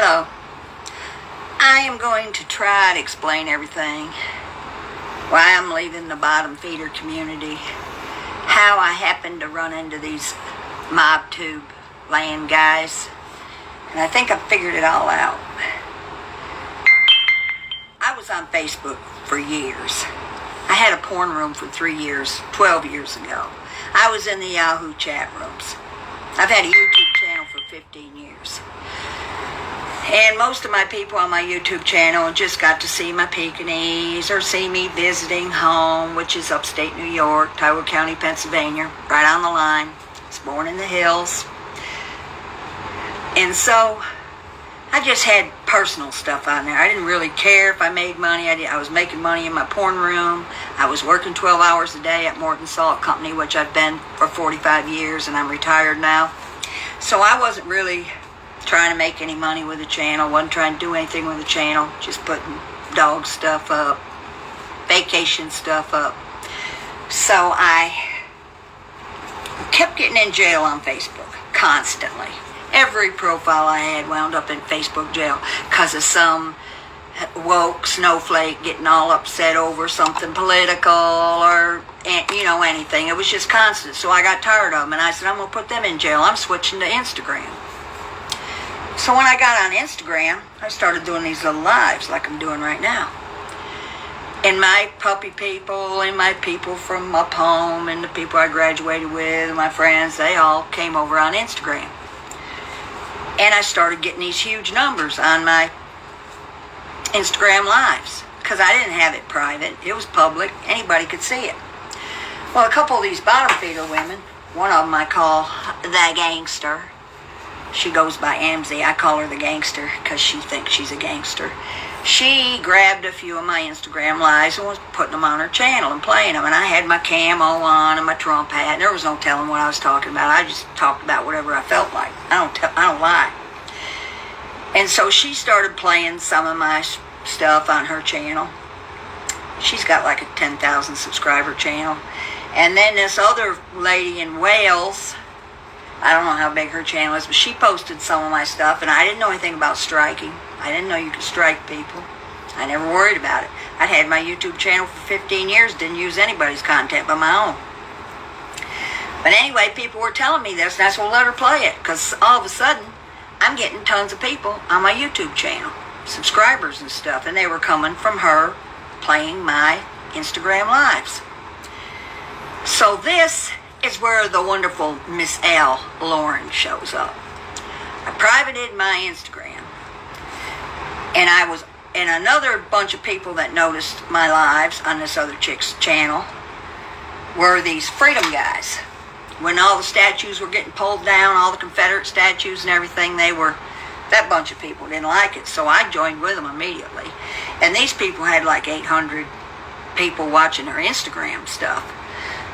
Hello. I am going to try to explain everything. Why I'm leaving the bottom feeder community. How I happened to run into these mob tube land guys. And I think I figured it all out. I was on Facebook for years. I had a porn room for 3 years, 12 years ago. I was in the Yahoo chat rooms. I've had a YouTube channel for 15 years. And most of my people on my YouTube channel just got to see my Pekingese or see me visiting home, which is upstate New York, Tioga County, Pennsylvania, right on the line. I was born in the hills. And so I just had personal stuff on there. I didn't really care if I made money. I was making money in my porn room. I was working 12 hours a day at Morton Salt Company, which I've been for 45 years, and I'm retired now. So I wasn't really trying to make any money with the channel. Wasn't trying to do anything with the channel. Just putting dog stuff up, vacation stuff up. So I kept getting in jail on Facebook constantly. Every profile I had wound up in Facebook jail because of some woke snowflake getting all upset over something political or, anything. It was just constant. So I got tired of them and I said, I'm going to put them in jail. I'm switching to Instagram. So when I got on Instagram, I started doing these little lives like I'm doing right now. And my puppy people and my people from up home and the people I graduated with and my friends, they all came over on Instagram. And I started getting these huge numbers on my Instagram lives because I didn't have it private. It was public. Anybody could see it. Well, a couple of these bottom feeder women, one of them I call the gangster. She goes by Amzie. I call her the gangster because she thinks she's a gangster. She grabbed a few of my Instagram lives and was putting them on her channel and playing them. And I had my camo on and my Trump hat. And there was no telling what I was talking about. I just talked about whatever I felt like. I don't lie. And so she started playing some of my stuff on her channel. She's got like a 10,000 subscriber channel. And then this other lady in Wales, I don't know how big her channel is, but she posted some of my stuff, and I didn't know anything about striking. I didn't know you could strike people. I never worried about it. I'd had my YouTube channel for 15 years, didn't use anybody's content but my own. But anyway, people were telling me this, and I said, well, let her play it, because all of a sudden, I'm getting tons of people on my YouTube channel, subscribers and stuff, and they were coming from her playing my Instagram lives. So this is where the wonderful Miss L. Lauren shows up. I privated my Instagram. And another bunch of people that noticed my lives on this other chick's channel were these freedom guys. When all the statues were getting pulled down, all the Confederate statues and everything, that bunch of people didn't like it. So I joined with them immediately. And these people had like 800 people watching their Instagram stuff.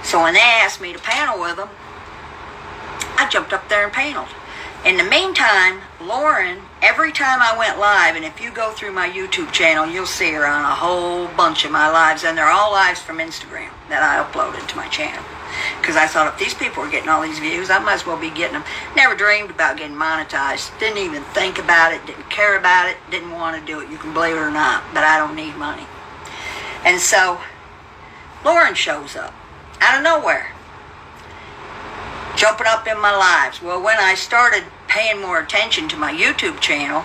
So when they asked me to panel with them, I jumped up there and paneled. In the meantime, Lauren, every time I went live, and if you go through my YouTube channel, you'll see her on a whole bunch of my lives, and they're all lives from Instagram that I uploaded to my channel. Because I thought if these people were getting all these views, I might as well be getting them. Never dreamed about getting monetized. Didn't even think about it, didn't care about it, didn't want to do it. You can believe it or not, but I don't need money. And so, Lauren shows up. Out of nowhere, jumping up in my lives. Well, when I started paying more attention to my YouTube channel,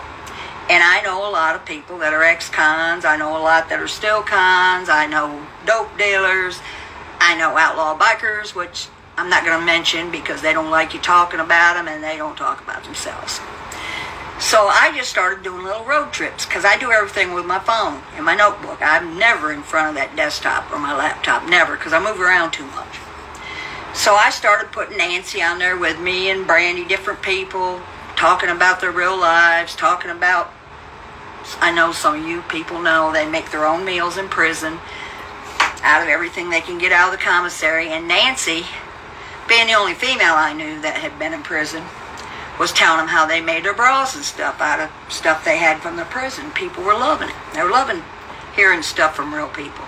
and I know a lot of people that are ex-cons, I know a lot that are still cons, I know dope dealers, I know outlaw bikers, which I'm not going to mention because they don't like you talking about them and they don't talk about themselves. So I just started doing little road trips because I do everything with my phone and my notebook. I'm never in front of that desktop or my laptop, never, because I move around too much. So I started putting Nancy on there with me and Brandy, different people, talking about their real lives, talking about, I know some of you people know they make their own meals in prison out of everything they can get out of the commissary. And Nancy, being the only female I knew that had been in prison, was telling them how they made their bras and stuff out of stuff they had from the prison. People were loving it. They were loving hearing stuff from real people.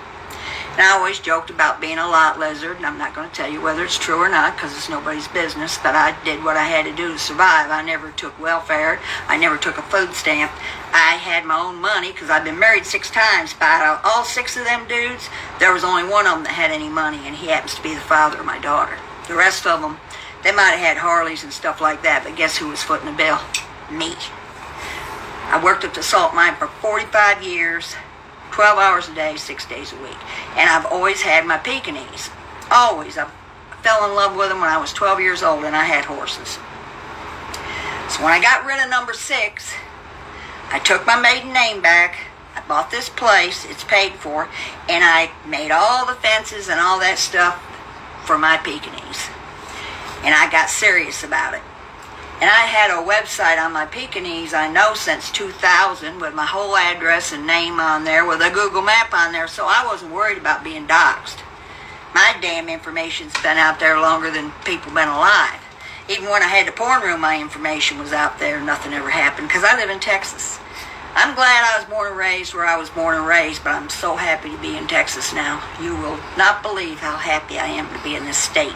And I always joked about being a lot lizard, and I'm not going to tell you whether it's true or not because it's nobody's business, but I did what I had to do to survive. I never took welfare. I never took a food stamp. I had my own money because I've been married 6 times. But out of all 6 of them dudes, there was only one of them that had any money, and he happens to be the father of my daughter. The rest of them, they might have had Harleys and stuff like that, but guess who was footing the bill? Me. I worked at the salt mine for 45 years. 12 hours a day, 6 days a week. And I've always had my Pekingese. Always. I fell in love with them when I was 12 years old and I had horses. So when I got rid of number 6, I took my maiden name back. I bought this place. It's paid for. And I made all the fences and all that stuff for my Pekingese. And I got serious about it. And I had a website on my Pekingese, I know, since 2000 with my whole address and name on there with a Google map on there, so I wasn't worried about being doxxed. My damn information's been out there longer than people been alive. Even when I had the porn room, my information was out there. Nothing ever happened because I live in Texas. I'm glad I was born and raised where I was born and raised, but I'm so happy to be in Texas now. You will not believe how happy I am to be in this state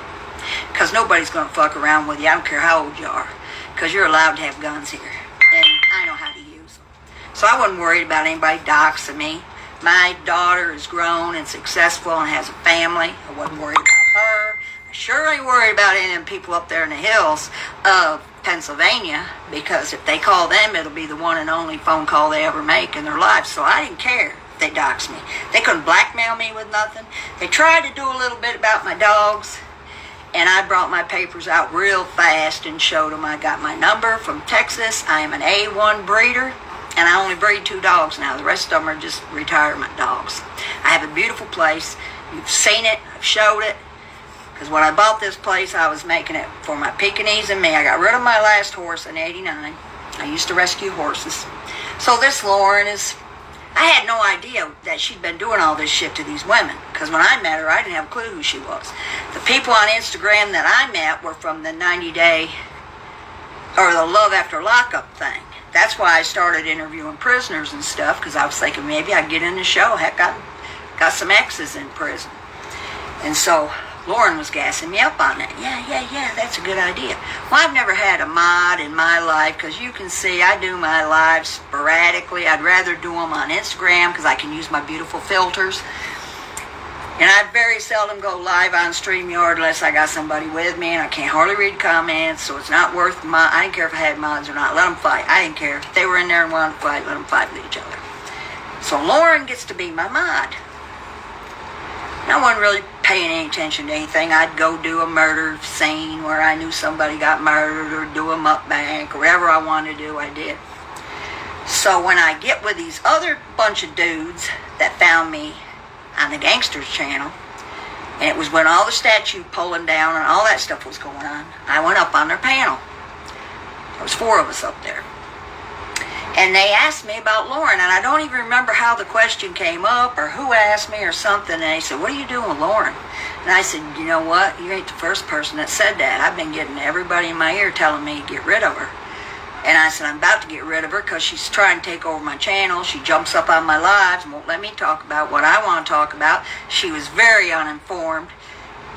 because nobody's going to fuck around with you. I don't care how old you are. Because you're allowed to have guns here. And I know how to use them. So I wasn't worried about anybody doxing me. My daughter is grown and successful and has a family. I wasn't worried about her. I sure ain't worried about any of them people up there in the hills of Pennsylvania. Because if they call them, it'll be the one and only phone call they ever make in their lives. So I didn't care if they doxed me. They couldn't blackmail me with nothing. They tried to do a little bit about my dogs. And I brought my papers out real fast and showed them I got my number from Texas. I am an A1 breeder, and I only breed 2 dogs now. The rest of them are just retirement dogs. I have a beautiful place. You've seen it. I've showed it. Because when I bought this place, I was making it for my Pekingese and me. I got rid of my last horse in '89. I used to rescue horses. So this Lauren is... I had no idea that she'd been doing all this shit to these women. Because when I met her, I didn't have a clue who she was. The people on Instagram that I met were from the 90-day, or the Love After Lockup thing. That's why I started interviewing prisoners and stuff, because I was thinking maybe I'd get in the show. Heck, I got some exes in prison. And so Lauren was gassing me up on that. Yeah, that's a good idea. Well, I've never had a mod in my life, because you can see I do my lives sporadically. I'd rather do them on Instagram, because I can use my beautiful filters. And I very seldom go live on StreamYard unless I got somebody with me, and I can't hardly read comments, so it's not worth I didn't care if I had mods or not. Let them fight. I didn't care. If they were in there and wanted to fight, let them fight with each other. So Lauren gets to be my mod. I wasn't really paying any attention to anything. I'd go do a murder scene where I knew somebody got murdered, or do a mukbang, or whatever I wanted to do, I did. So when I get with these other bunch of dudes that found me on the Gangsters channel, and it was when all the statue pulling down and all that stuff was going on, I went up on their panel. There was 4 of us up there. And they asked me about Lauren, and I don't even remember how the question came up or who asked me or something. And they said, "What are you doing with Lauren?" And I said, "You know what? You ain't the first person that said that. I've been getting everybody in my ear telling me to get rid of her." And I said, "I'm about to get rid of her because she's trying to take over my channel. She jumps up on my lives and won't let me talk about what I want to talk about." She was very uninformed.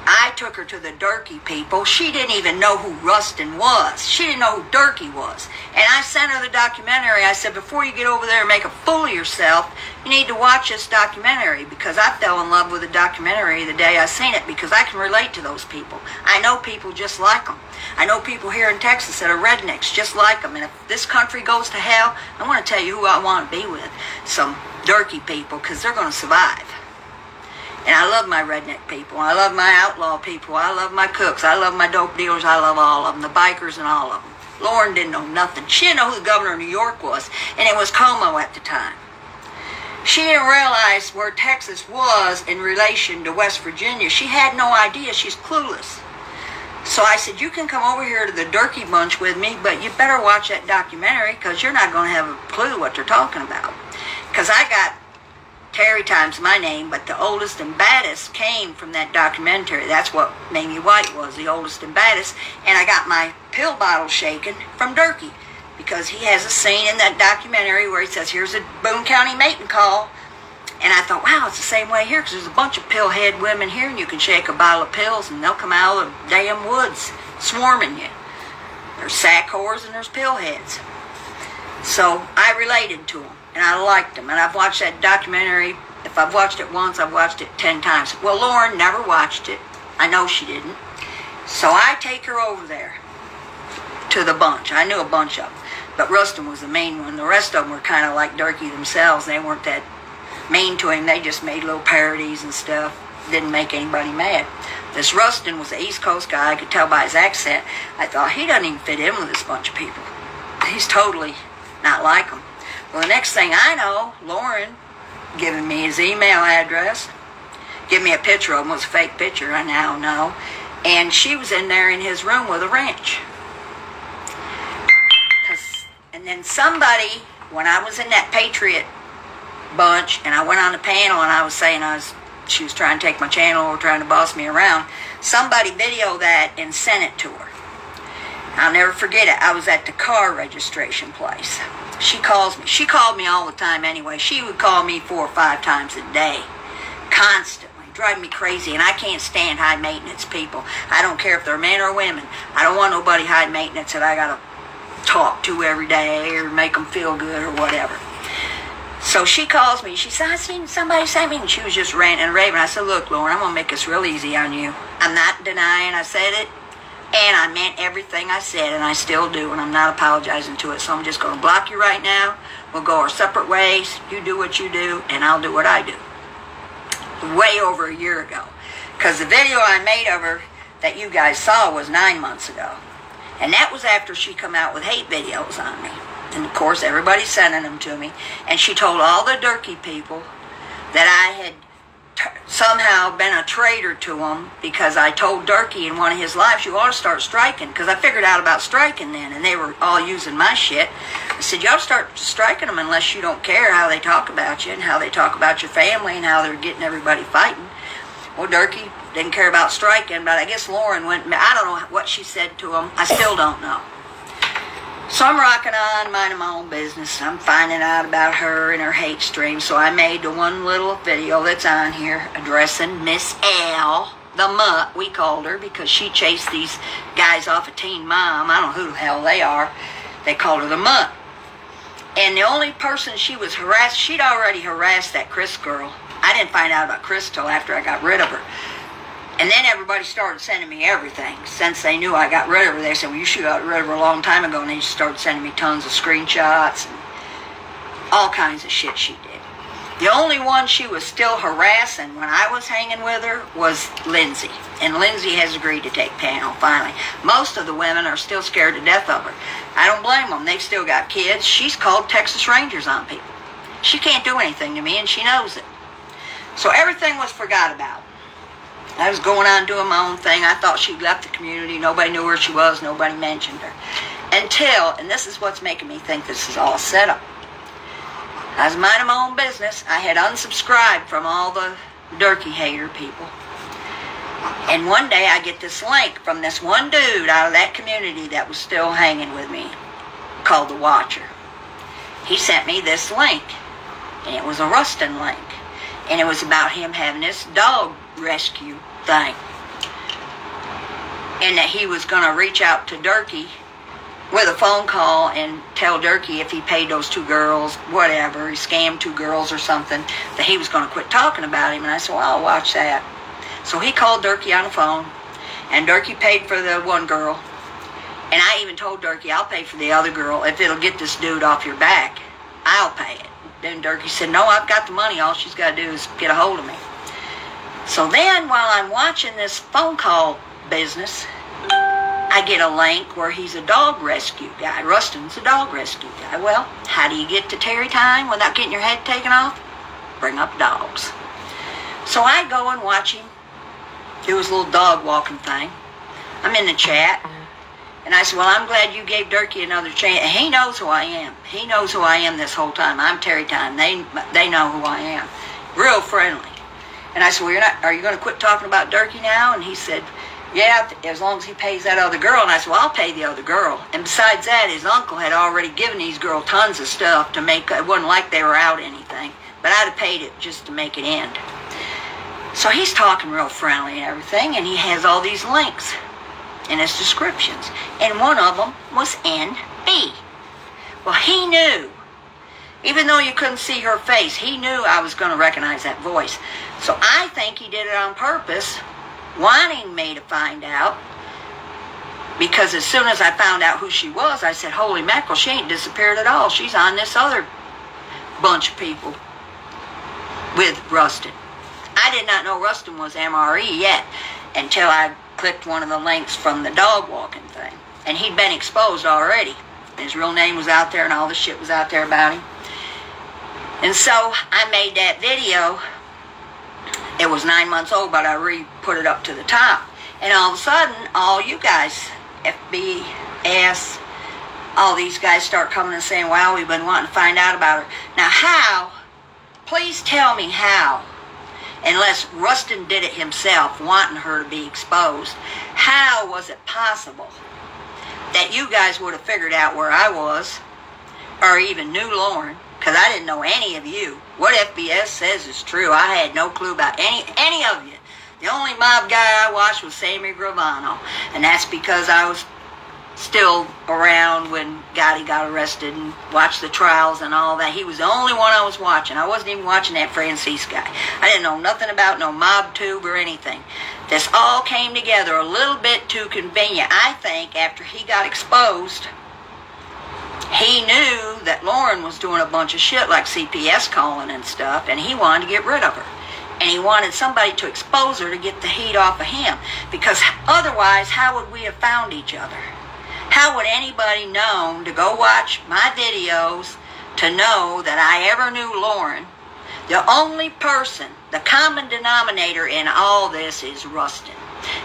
I took her to the Durkee people. She didn't even know who Rustin was. She didn't know who Durkee was. And I sent her the documentary. I said, "Before you get over there and make a fool of yourself, you need to watch this documentary," because I fell in love with the documentary the day I seen it, because I can relate to those people. I know people just like them. I know people here in Texas that are rednecks just like them. And if this country goes to hell, I want to tell you who I want to be with. Some Durkee people, because they're going to survive. And I love my redneck people. I love my outlaw people. I love my cooks. I love my dope dealers. I love all of them. The bikers and all of them. Lauren didn't know nothing. She didn't know who the governor of New York was. And it was Como at the time. She didn't realize where Texas was in relation to West Virginia. She had no idea. She's clueless. So I said, "You can come over here to the Durkee bunch with me, but you better watch that documentary, because you're not going to have a clue what they're talking about." Because I got Terrietime's my name, but the oldest and baddest came from that documentary. That's what Mamie White was, the oldest and baddest. And I got my pill bottle shaken from Durkee, because he has a scene in that documentary where he says, "Here's a Boone County mating call." And I thought, wow, it's the same way here, because there's a bunch of pill-head women here, and you can shake a bottle of pills, and they'll come out of the damn woods swarming you. There's sack whores and there's pill-heads. So I related to them, and I liked them. And I've watched that documentary. If I've watched it once, I've watched it 10 times. Well, Lauren never watched it. I know she didn't. So I take her over there to the bunch. I knew a bunch of them. But Rustin was the main one. The rest of them were kind of like Durkee themselves. They weren't that mean to him. They just made little parodies and stuff. Didn't make anybody mad. This Rustin was an East Coast guy. I could tell by his accent. I thought, he doesn't even fit in with this bunch of people. He's totally not like them. Well, the next thing I know, Lauren giving me his email address, give me a picture of him. It was a fake picture, I now know. And she was in there in his room with a wrench. And then somebody, when I was in that Patriot bunch, and I went on the panel and I was saying she was trying to take my channel or trying to boss me around, somebody videoed that and sent it to her. I'll never forget it. I was at the car registration place. She calls me. She called me all the time anyway. She would call me 4 or 5 times a day. Constantly. Drive me crazy. And I can't stand high maintenance people. I don't care if they're men or women. I don't want nobody high maintenance that I got to talk to every day or make them feel good or whatever. So she calls me. She said, I seen somebody say me. And she was just ranting and raving. I said, look, Lauren, I'm going to make this real easy on you. I'm not denying I said it. And I meant everything I said, and I still do, and I'm not apologizing to it. So I'm just going to block you right now. We'll go our separate ways. You do what you do, and I'll do what I do. Way over a year ago. Because the video I made of her that you guys saw was 9 months ago. And that was after she come out with hate videos on me. And, of course, everybody's sending them to me. And she told all the Durkee people that I had somehow been a traitor to him because I told Durkee in one of his lives, you ought to start striking, because I figured out about striking then, and they were all using my shit. I said, you ought to start striking them unless you don't care how they talk about you and how they talk about your family and how they're getting everybody fighting. Well, Durkee didn't care about striking, but I guess Lauren went, I don't know what she said to him. I still don't know. So I'm rocking on, minding my own business. I'm finding out about her and her hate stream. So I made the one little video that's on here addressing Miss L, the mutt, we called her, because she chased these guys off of Teen Mom. I don't know who the hell they are. They called her the mutt. And the only person she was harassed, she'd already harassed that Chris girl. I didn't find out about Chris till after I got rid of her. And then everybody started sending me everything. Since they knew I got rid of her, they said, well, you should have got rid of her a long time ago. And they just started sending me tons of screenshots and all kinds of shit she did. The only one she was still harassing when I was hanging with her was Lindsay. And Lindsay has agreed to take panel, finally. Most of the women are still scared to death of her. I don't blame them. They've still got kids. She's called Texas Rangers on people. She can't do anything to me, and she knows it. So everything was forgot about. I was going on doing my own thing. I thought she'd left the community. Nobody knew where she was. Nobody mentioned her. Until, and this is what's making me think this is all set up. I was minding my own business. I had unsubscribed from all the Durkee hater people. And one day I get this link from this one dude out of that community that was still hanging with me, called The Watcher. He sent me this link. And it was a Rustin link. And it was about him having this dog rescue thing. And that he was going to reach out to Durkee with a phone call and tell Durkee if he paid those 2 girls, whatever, he scammed 2 girls or something, that he was going to quit talking about him. And I said, well, I'll watch that. So he called Durkee on the phone, and Durkee paid for the one girl. And I even told Durkee, I'll pay for the other girl. If it'll get this dude off your back, I'll pay it. Then Durkee said, no, I've got the money. All she's got to do is get a hold of me. So then, while I'm watching this phone call business, I get a link where he's a dog rescue guy. Rustin's a dog rescue guy. Well, how do you get to Terrietime without getting your head taken off? Bring up dogs. So I go and watch him do his little dog walking thing. I'm in the chat. And I said, well, I'm glad you gave Durkee another chance. And he knows who I am. He knows who I am this whole time. I'm Terrietime. They know who I am. Real friendly. And I said, well, are you going to quit talking about Durkee now? And he said, yeah, as long as he pays that other girl. And I said, well, I'll pay the other girl. And besides that, his uncle had already given these girls tons of stuff to make, it wasn't like they were out anything. but I'd have paid it just to make it end. So he's talking real friendly and everything, and he has all these links in his descriptions, and one of them was NB. Well, he knew, even though you couldn't see her face, he knew I was going to recognize that voice. So I think he did it on purpose, wanting me to find out, because as soon as I found out who she was, I said, holy mackerel, she ain't disappeared at all. She's on this other bunch of people with Rustin. I did not know Rustin was MRE yet until I clicked one of the links from the dog walking thing. And he'd been exposed already. His real name was out there and all the shit was out there about him. And so I made that video. It was 9 months old, but I re-put it up to the top. And all of a sudden, all you guys, FBS, all these guys start coming and saying, wow, we've been wanting to find out about her. Now how, please tell me how, unless Rustin did it himself, wanting her to be exposed, how was it possible that you guys would have figured out where I was, or even knew Lauren, because I didn't know any of you. What FBS says is true. I had no clue about any of you. The only mob guy I watched was Sammy Gravano, and that's because I was still around when Gotti got arrested and watched the trials and all that. He was the only one I was watching. I wasn't even watching that Francis guy. I didn't know nothing about no mob tube or anything. This all came together a little bit too convenient. I think after he got exposed, he knew that Lauren was doing a bunch of shit like CPS calling and stuff, and he wanted to get rid of her. And he wanted somebody to expose her to get the heat off of him. Because otherwise, how would we have found each other? How would anybody know to go watch my videos to know that I ever knew Lauren? The only person, the common denominator in all this is Rustin.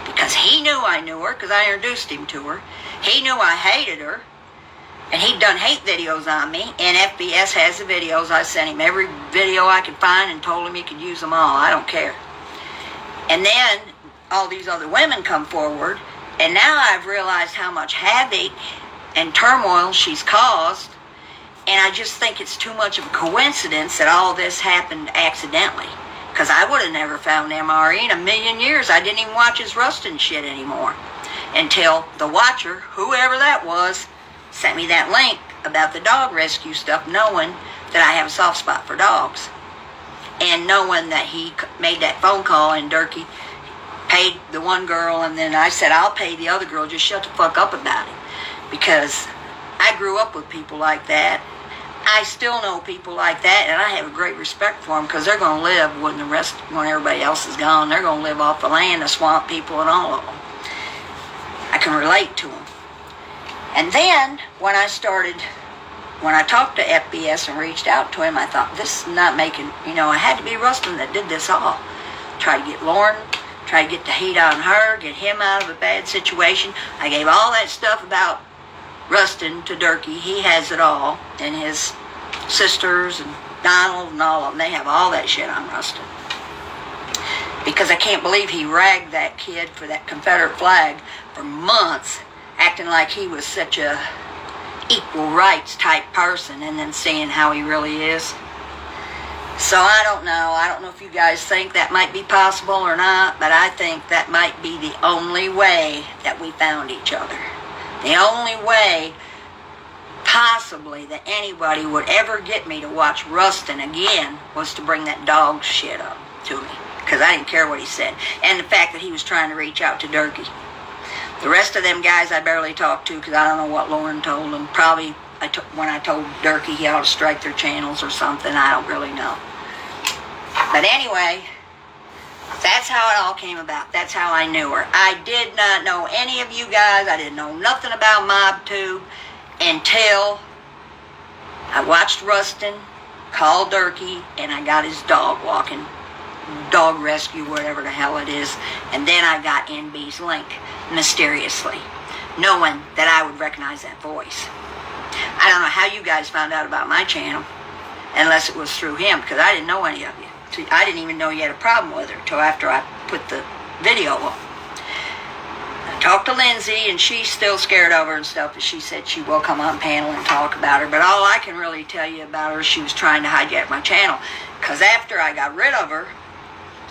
Because he knew I knew her, because I introduced him to her. He knew I hated her. And he'd done hate videos on me, and FBS has the videos. I sent him every video I could find and told him he could use them all. I don't care. And then all these other women come forward, and now I've realized how much havoc and turmoil she's caused, and I just think it's too much of a coincidence that all this happened accidentally. Because I would have never found MRE in a million years. I didn't even watch his Rustin shit anymore until the watcher, whoever that was, sent me that link about the dog rescue stuff, knowing that I have a soft spot for dogs. And knowing that he made that phone call and Durkee paid the one girl, and then I said, I'll pay the other girl, just shut the fuck up about it. Because I grew up with people like that. I still know people like that, and I have a great respect for them, because they're going to live when everybody else is gone. They're going to live off the land, the swamp people, and all of them. I can relate to them. And then, when I talked to FBS and reached out to him, I thought, this is not making, it had to be Rustin that did this all. Try to get Lauren, try to get the heat on her, get him out of a bad situation. I gave all that stuff about Rustin to Durkee. He has it all, and his sisters and Donald and all of them, they have all that shit on Rustin. Because I can't believe he ragged that kid for that Confederate flag for months, acting like he was such a equal rights type person, and then seeing how he really is. So I don't know. I don't know if you guys think that might be possible or not, but I think that might be the only way that we found each other. The only way, possibly, that anybody would ever get me to watch Rustin again was to bring that dog shit up to me. Because I didn't care what he said. And the fact that he was trying to reach out to Durkee. The rest of them guys I barely talked to, because I don't know what Lauren told them. Probably when I told Durkee he ought to strike their channels or something. I don't really know. But anyway, that's how it all came about. That's how I knew her. I did not know any of you guys. I didn't know nothing about MobTube until I watched Rustin call Durkee, and I got his dog walking. Dog rescue, whatever the hell it is. And then I got NB's link, mysteriously, knowing that I would recognize that voice. I don't know how you guys found out about my channel, unless it was through him, because I didn't know any of you. I didn't even know you had a problem with her till after I put the video up. talked to Lindsay, and she's still scared of her and stuff, but she said she will come on panel and talk about her. But all I can really tell you about her is she was trying to hijack my channel. Because after I got rid of her,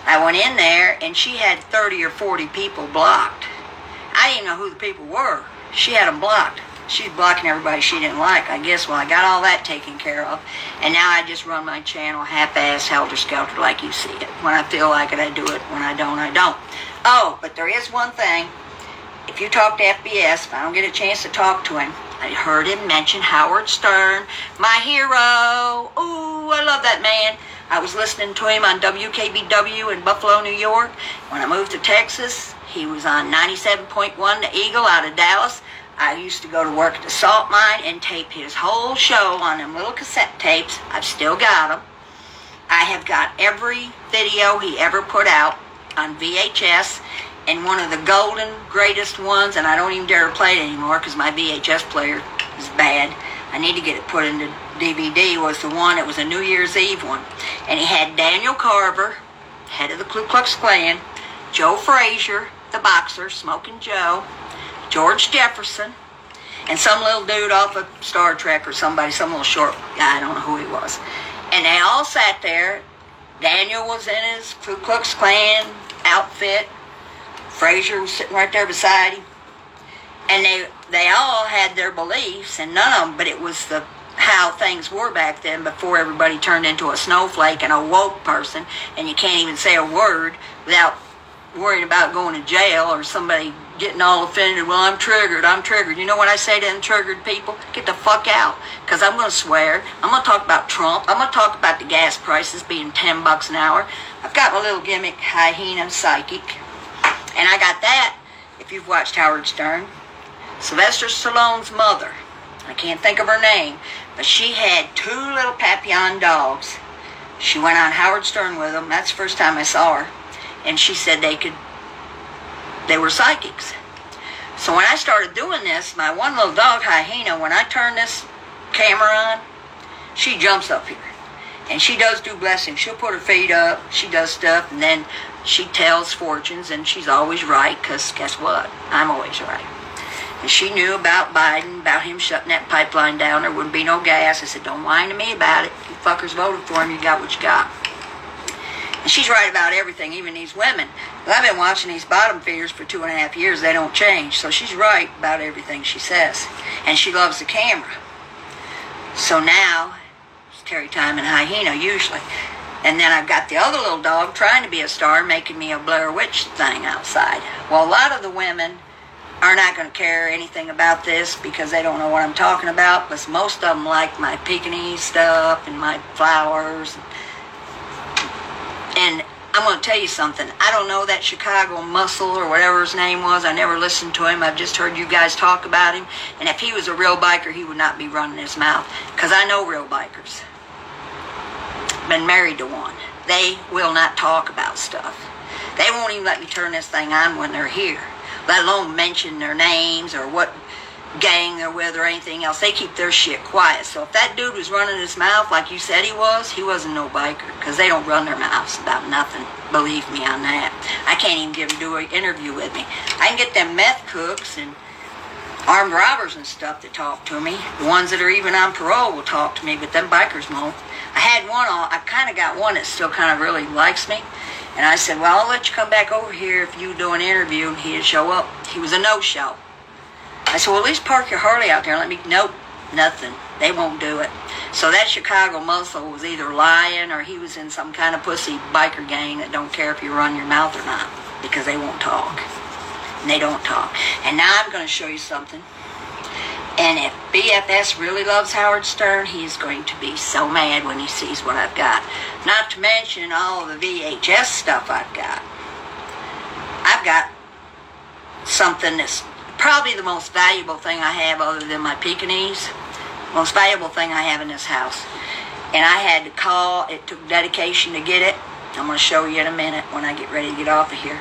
I went in there, and she had 30 or 40 people blocked. I didn't even know who the people were. She had them blocked. She's blocking everybody she didn't like. I guess, well, I got all that taken care of. And now I just run my channel half-ass, helter-skelter, like you see it. When I feel like it, I do it. When I don't, I don't. Oh, but there is one thing. If you talk to FBS, if I don't get a chance to talk to him, I heard him mention Howard Stern, my hero. Ooh, I love that man. I was listening to him on WKBW in Buffalo, New York. When I moved to Texas, he was on 97.1 The Eagle out of Dallas. I used to go to work at the salt mine and tape his whole show on them little cassette tapes. I've still got them. I have got every video he ever put out on VHS, and one of the golden greatest ones, and I don't even dare to play it anymore because my VHS player is bad. I need to get it put into DVD, was the one, it was a New Year's Eve one. And he had Daniel Carver, head of the Ku Klux Klan, Joe Frazier, the boxer, Smoking Joe, George Jefferson, and some little dude off of Star Trek or somebody, some little short guy, I don't know who he was. And they all sat there. Daniel was in his Ku Klux Klan outfit. Frazier was sitting right there beside him. And they all had their beliefs, and none of them, but it was how things were back then before everybody turned into a snowflake and a woke person, and you can't even say a word without worrying about going to jail or somebody getting all offended. Well, I'm triggered. You know what I say to them triggered people? Get the fuck out, because I'm going to swear. I'm going to talk about Trump. I'm going to talk about the gas prices being $10 an hour. I've got my little gimmick, hyena psychic, and I got that, if you've watched Howard Stern. Sylvester Stallone's mother, I can't think of her name, but she had 2 little Papillon dogs. She went on Howard Stern with them. That's the first time I saw her. And she said they were psychics. So when I started doing this, my one little dog, Hyena, when I turn this camera on, she jumps up here. And she does do blessings. She'll put her feet up. She does stuff. And then she tells fortunes. And she's always right. Because guess what? I'm always right. And she knew about Biden, about him shutting that pipeline down. There wouldn't be no gas. I said, don't whine to me about it. You fuckers voted for him. You got what you got. And she's right about everything, even these women. Well, I've been watching these bottom feeders for 2.5 years. They don't change. So she's right about everything she says. And she loves the camera. So now, it's Terrietime and Hyena usually. And then I've got the other little dog trying to be a star, making me a Blair Witch thing outside. Well, a lot of the women are not going to care anything about this because they don't know what I'm talking about. But most of them like my Pekingese stuff and my flowers. And I'm going to tell you something. I don't know that Chicago Muscle or whatever his name was. I never listened to him. I've just heard you guys talk about him. And if he was a real biker, he would not be running his mouth. Because I know real bikers. Been married to one. They will not talk about stuff. They won't even let me turn this thing on when they're here. Let alone mention their names or what gang they're with or anything else. They keep their shit quiet. So if that dude was running his mouth like you said he wasn't no biker. Because they don't run their mouths about nothing. Believe me on that. I can't even do an interview with me. I can get them meth cooks and armed robbers and stuff to talk to me. The ones that are even on parole will talk to me, but them bikers won't. I had one, I kind of got one that still kind of really likes me. And I said, well, I'll let you come back over here if you do an interview. And he'd show up. He was a no-show. I said, well, at least park your Harley out there and let me... Nope, nothing. They won't do it. So that Chicago Muscle was either lying or he was in some kind of pussy biker gang that don't care if you run your mouth or not. Because they won't talk. And they don't talk. And now I'm going to show you something. And if BFS really loves Howard Stern, he's going to be so mad when he sees what I've got. Not to mention all the VHS stuff I've got. I've got something that's probably the most valuable thing I have other than my Pekingese. Most valuable thing I have in this house. And I had to call. It took dedication to get it. I'm going to show you in a minute when I get ready to get off of here.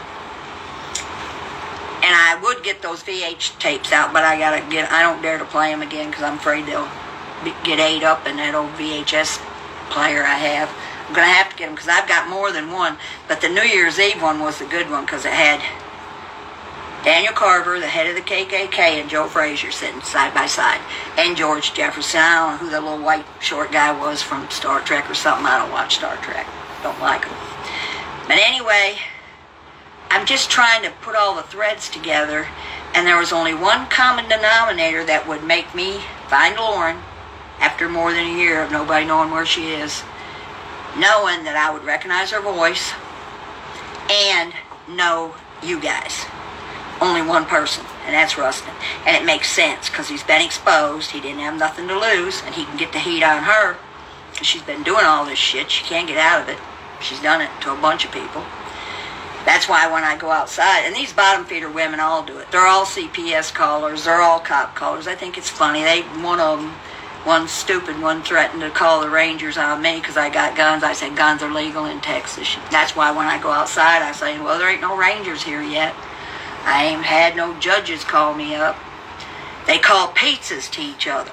And I would get those VH tapes out, but I don't dare to play them again because I'm afraid they'll get ate up in that old VHS player I have. I'm going to have to get them because I've got more than one. But the New Year's Eve one was the good one because it had Daniel Carver, the head of the KKK, and Joe Frazier sitting side by side. And George Jefferson. I don't know who that little white short guy was from Star Trek or something. I don't watch Star Trek. Don't like him. But anyway, I'm just trying to put all the threads together, and there was only one common denominator that would make me find Lauren after more than a year of nobody knowing where she is, knowing that I would recognize her voice and know you guys. Only one person, and that's Rustin. And it makes sense, because he's been exposed, he didn't have nothing to lose, and he can get the heat on her, because she's been doing all this shit, she can't get out of it. She's done it to a bunch of people. That's why when I go outside, and these bottom feeder women all do it. They're all CPS callers. They're all cop callers. I think it's funny. One of them, one stupid one, threatened to call the Rangers on me because I got guns. I said guns are legal in Texas. That's why when I go outside, I say, well, there ain't no Rangers here yet. I ain't had no judges call me up. They call pizzas to each other.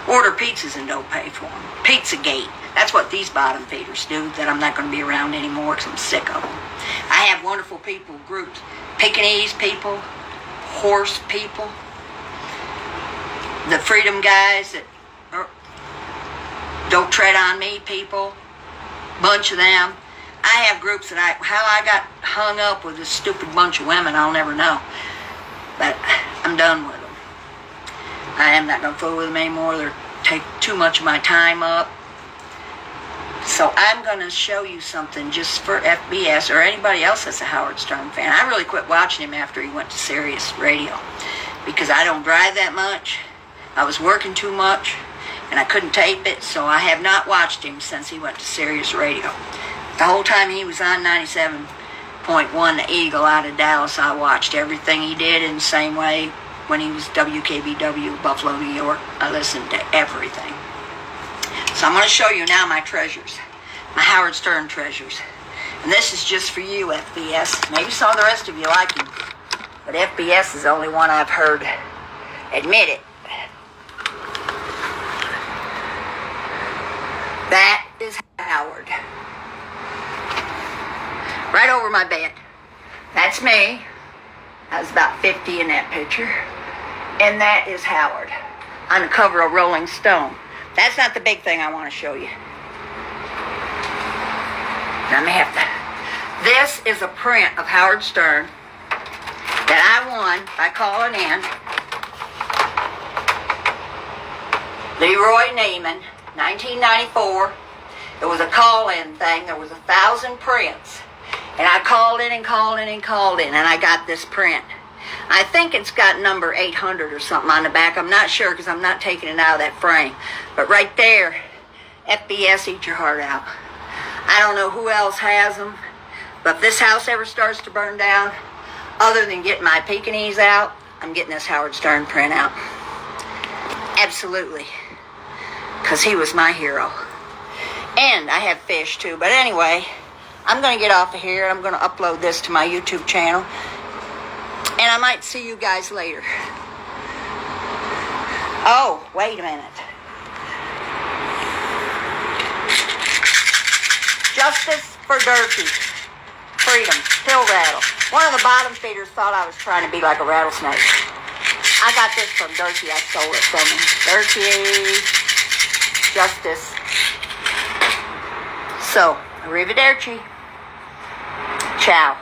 Order pizzas and don't pay for them. Pizzagate. That's what these bottom feeders do that I'm not going to be around anymore because I'm sick of them. I have wonderful people, groups, Pekingese people, horse people, the freedom guys that don't tread on me people, bunch of them. I have groups that how I got hung up with this stupid bunch of women, I'll never know. But I'm done with them. I am not going to fool with them anymore. They take too much of my time up. So I'm going to show you something just for FBS or anybody else that's a Howard Stern fan. I really quit watching him after he went to Sirius Radio because I don't drive that much. I was working too much and I couldn't tape it, so I have not watched him since he went to Sirius Radio. The whole time he was on 97.1 The Eagle out of Dallas, I watched everything he did in the same way when he was WKBW, Buffalo, New York. I listened to everything. So I'm going to show you now my treasures, my Howard Stern treasures. And this is just for you, FBS. Maybe some of the rest of you like him, but FBS is the only one I've heard admit it. That is Howard. Right over my bed. That's me. I was about 50 in that picture. And that is Howard on the cover of Rolling Stone. That's not the big thing I want to show you. Let me have that. This is a print of Howard Stern that I won by calling in Leroy Neiman, 1994. It was a call-in thing. There was 1,000 prints. And I called in and called in and called in, and I got this print. I think it's got number 800 or something on the back. I'm not sure because I'm not taking it out of that frame. But right there, FBS, eat your heart out. I don't know who else has them, but if this house ever starts to burn down, other than getting my Pekingese out, I'm getting this Howard Stern print out. Absolutely. Because he was my hero. And I have fish too. But anyway, I'm going to get off of here. I'm going to upload this to my YouTube channel. And I might see you guys later. Oh, wait a minute. Justice for Dirty. Freedom. Pill rattle. One of the bottom feeders thought I was trying to be like a rattlesnake. I got this from Dirty. I stole it from him. Dirty. Justice. So, arrivederci. Ciao.